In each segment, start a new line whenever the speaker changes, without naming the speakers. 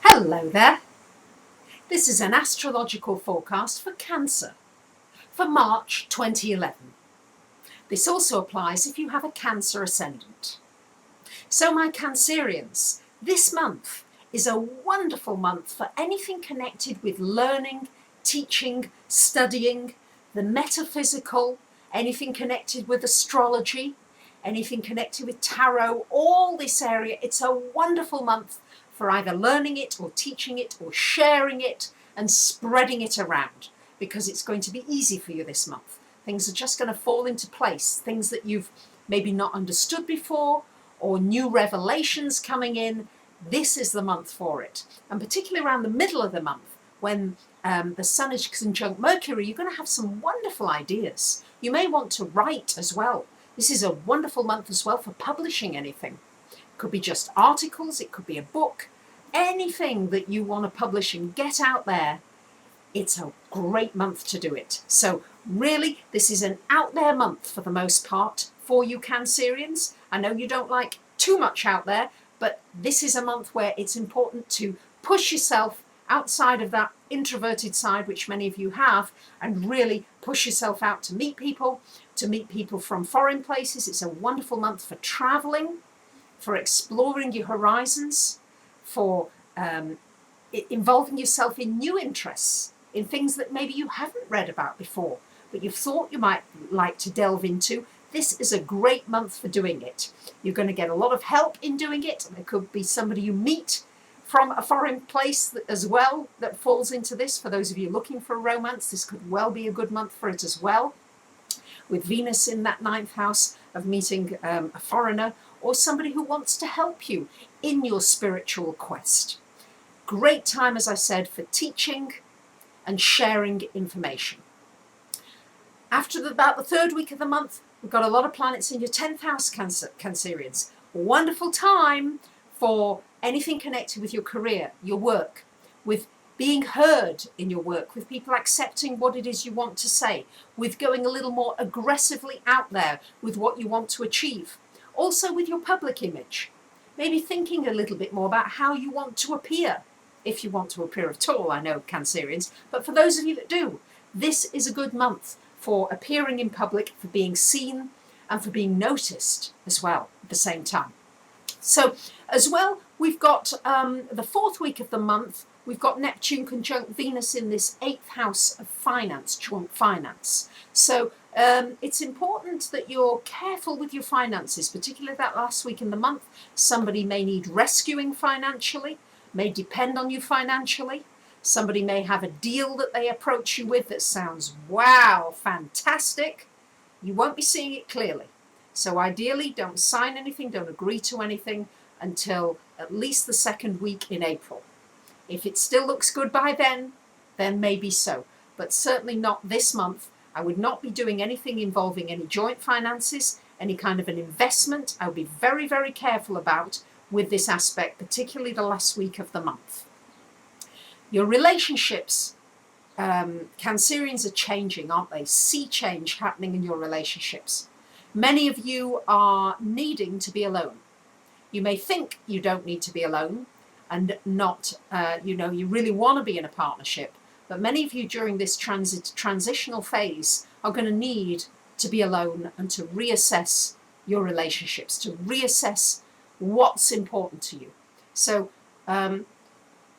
Hello there. This is an astrological forecast for Cancer for March 2011. This also applies if you have a Cancer ascendant. So my Cancerians, this month is a wonderful month for anything connected with learning, teaching, studying, the metaphysical, anything connected with astrology, anything connected with tarot, all this area. It's a wonderful month for either learning it or teaching it or sharing it and spreading it around, because it's going to be easy for you this month. Things are just going to fall into place, things that you've maybe not understood before or new revelations coming in. This is the month for it. And particularly around the middle of the month, when the Sun is conjunct Mercury, you're going to have some wonderful ideas. You may want to write as well. This is a wonderful month as well for publishing anything. It could be just articles, it could be a book, anything that you want to publish and get out there. It's a great month to do it. So really, this is an out there month for the most part for you Cancerians. I know you don't like too much out there, but this is a month where it's important to push yourself outside of that introverted side, which many of you have, and really push yourself out to meet people from foreign places. It's a wonderful month for traveling, for exploring your horizons, for involving yourself in new interests, in things that maybe you haven't read about before, but you've thought you might like to delve into. This is a great month for doing it. You're going to get a lot of help in doing it. There could be somebody you meet from a foreign place as well that falls into this. For those of you looking for a romance, this could well be a good month for it as well, with Venus in that 9th house of meeting a foreigner or somebody who wants to help you in your spiritual quest. Great time, as I said, for teaching and sharing information. After about the 3rd week of the month, we've got a lot of planets in your 10th house, Cancerians. Wonderful time for anything connected with your career, your work, with being heard in your work, with people accepting what it is you want to say, with going a little more aggressively out there with what you want to achieve. Also with your public image, maybe thinking a little bit more about how you want to appear, if you want to appear at all, I know Cancerians, but for those of you that do, this is a good month for appearing in public, for being seen and for being noticed as well at the same time. So as well, we've got the 4th week of the month, we've got Neptune conjunct Venus in this 8th house of finance, joint finance. So it's important that you're careful with your finances, particularly that last week in the month. Somebody may need rescuing financially, may depend on you financially. Somebody may have a deal that they approach you with that sounds, wow, fantastic. You won't be seeing it clearly. So ideally, don't sign anything, don't agree to anything until at least the 2nd week in April. If it still looks good by then maybe so. But certainly not this month. I would not be doing anything involving any joint finances, any kind of an investment. I would be very, very careful about with this aspect, particularly the last week of the month. Your relationships, Cancerians, are changing, aren't they? See change happening in your relationships. Many of you are needing to be alone. You may think you don't need to be alone and not, you really want to be in a partnership. But many of you during this transitional phase are going to need to be alone and to reassess your relationships, to reassess what's important to you. So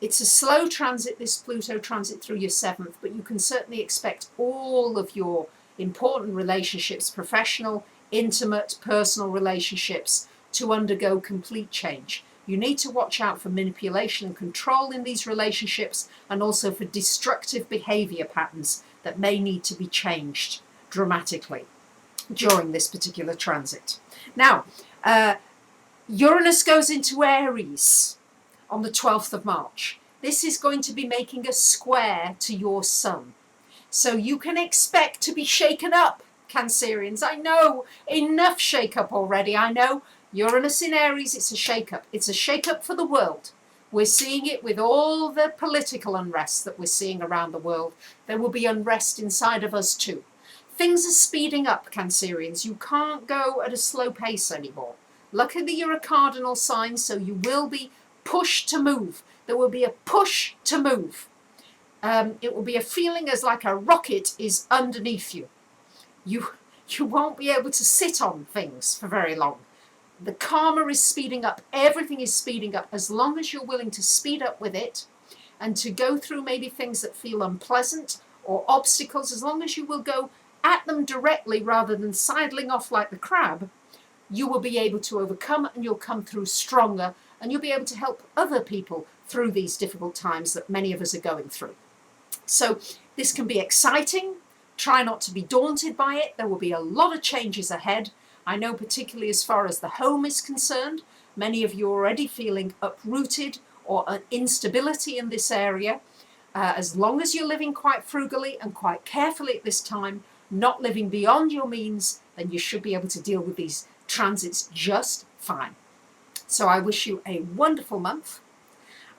it's a slow transit, this Pluto transit through your 7th, but you can certainly expect all of your important relationships, professional, intimate, personal relationships, to undergo complete change. You need to watch out for manipulation and control in these relationships, and also for destructive behavior patterns that may need to be changed dramatically during this particular transit. Now, Uranus goes into Aries on the 12th of March. This is going to be making a square to your Sun. So you can expect to be shaken up, Cancerians. I know, enough shake-up already. I know, Uranus in Aries, it's a shake-up. It's a shake-up for the world. We're seeing it with all the political unrest that we're seeing around the world. There will be unrest inside of us too. Things are speeding up, Cancerians. You can't go at a slow pace anymore. Luckily, you're a cardinal sign, so you will be pushed to move. There will be a push to move. It will be a feeling as like a rocket is underneath you. You won't be able to sit on things for very long. The karma is speeding up. Everything is speeding up. As long as you're willing to speed up with it and to go through maybe things that feel unpleasant or obstacles, as long as you will go at them directly rather than sidling off like the crab, you will be able to overcome, and you'll come through stronger, and you'll be able to help other people through these difficult times that many of us are going through. So this can be exciting. Try not to be daunted by it. There will be a lot of changes ahead. I know particularly as far as the home is concerned, many of you are already feeling uprooted or an instability in this area. As long as you're living quite frugally and quite carefully at this time, not living beyond your means, then you should be able to deal with these transits just fine. So I wish you a wonderful month.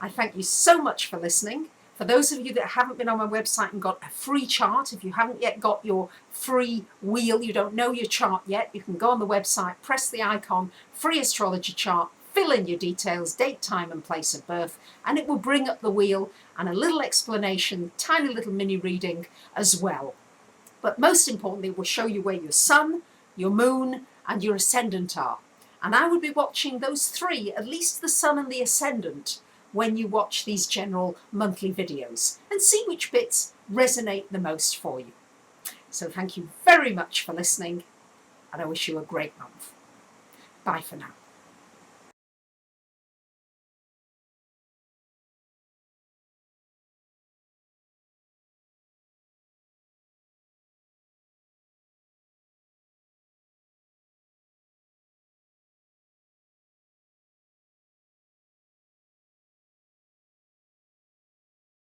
I thank you so much for listening. For those of you that haven't been on my website and got a free chart, if you haven't yet got your free wheel, you don't know your chart yet, you can go on the website, press the icon, free astrology chart, fill in your details, date, time and place of birth, and it will bring up the wheel and a little explanation, tiny little mini reading as well. But most importantly, it will show you where your sun, your moon and your ascendant are. And I would be watching those three, at least the sun and the ascendant, when you watch these general monthly videos, and see which bits resonate the most for you. So thank you very much for listening, and I wish you a great month. Bye for now.